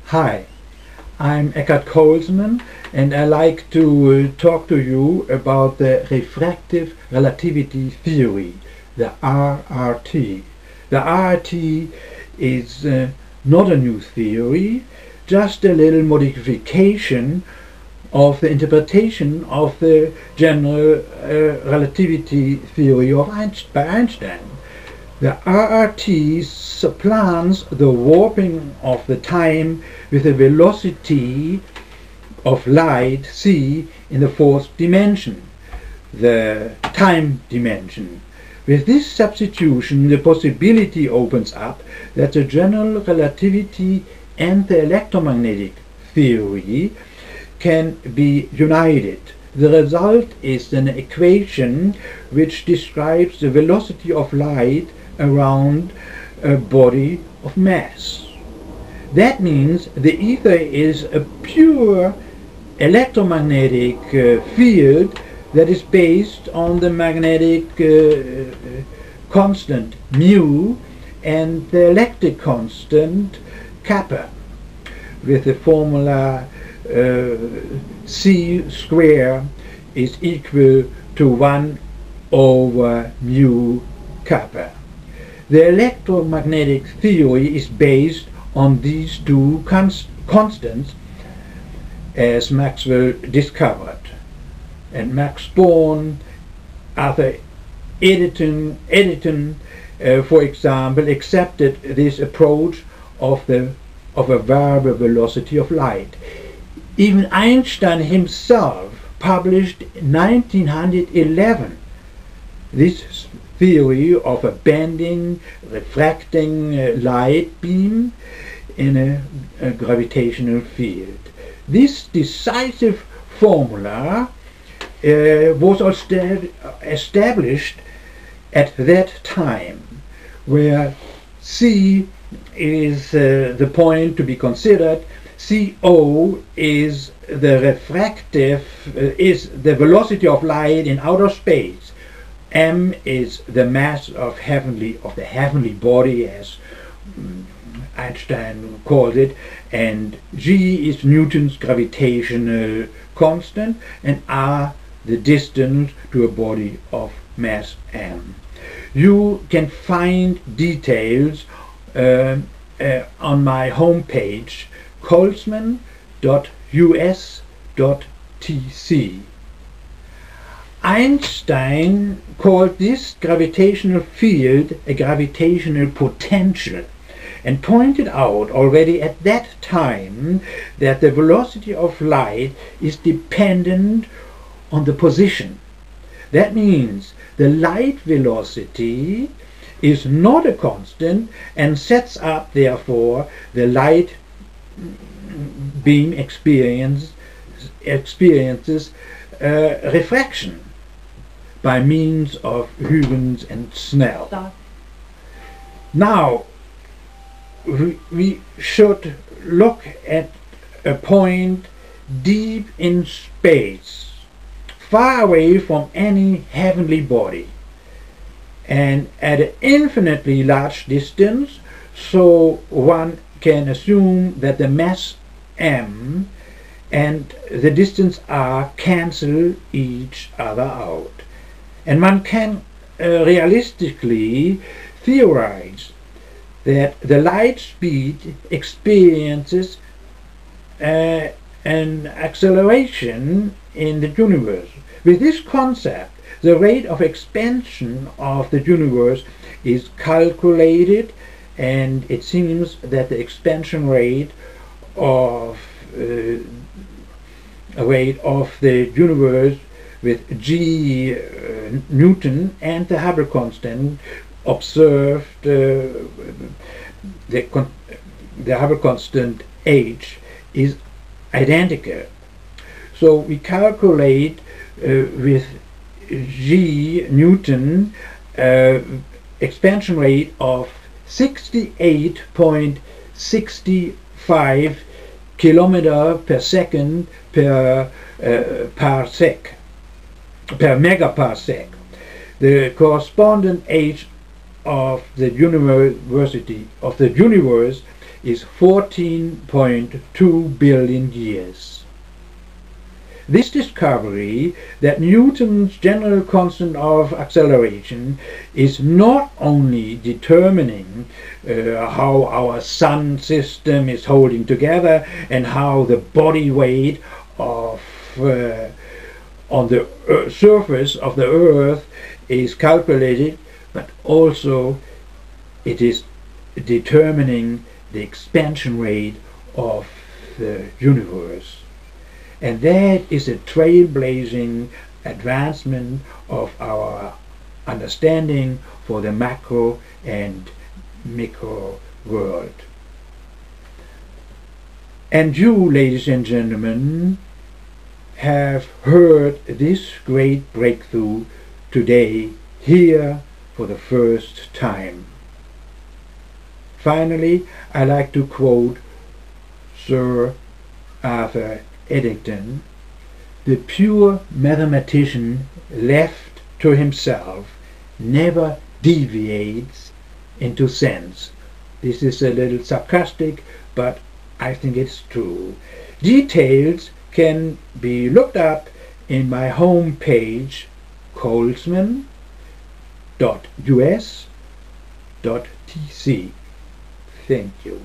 Hi, I'm Eckhard Colsman, and I like to talk to you about the refractive relativity theory, the RRT. The RRT is not a new theory, just a little modification of the interpretation of the general relativity theory by Einstein. The RRT supplants the warping of the time with the velocity of light c in the fourth dimension, the time dimension. With this substitution, the possibility opens up that the general relativity and the electromagnetic theory can be united. The result is an equation which describes the velocity of light around a body of mass. That means the ether is a pure electromagnetic field that is based on the magnetic constant mu and the electric constant kappa, with the formula c square is equal to 1 over mu kappa. The electromagnetic theory is based on these two constants, as Maxwell discovered. And Max Born, Arthur Eddington, for example, accepted this approach of a variable velocity of light. Even Einstein himself published in 1911 this theory of a bending, refracting light beam in a gravitational field. This decisive formula was established at that time, where c is the point to be considered. CO is the velocity of light in outer space. M is the mass of the heavenly body, as Einstein called it, and G is Newton's gravitational constant, and R the distance to a body of mass m. You can find details on my homepage, colsman.us.tc. Einstein called this gravitational field a gravitational potential, and pointed out already at that time that the velocity of light is dependent on the position. That means the light velocity is not a constant and sets up, therefore, the light beam experiences refraction by means of Huygens and Snell. Now we should look at a point deep in space, far away from any heavenly body, and at an infinitely large distance, so one can assume that the mass m and the distance r cancel each other out. And one can realistically theorize that the light speed experiences an acceleration in the universe. With this concept, the rate of expansion of the universe is calculated, and it seems that the expansion rate of the universe with G Newton and the Hubble constant observed, the Hubble constant h is identical. So we calculate with G Newton expansion rate of 68.65 kilometer per second per megaparsec. The corresponding age of the universe is 14.2 billion years. This discovery that Newton's general constant of acceleration is not only determining how our sun system is holding together and how the body weight of on the surface of the Earth is calculated, but also it is determining the expansion rate of the universe. And that is a trailblazing advancement of our understanding for the macro and micro world. And you, ladies and gentlemen, have heard this great breakthrough today here for the first time. Finally, I like to quote Sir Arthur Eddington: "The pure mathematician left to himself never deviates into sense." This is a little sarcastic, but I think it's true. Details can be looked up in my home page, colesman.us.tc. Thank you.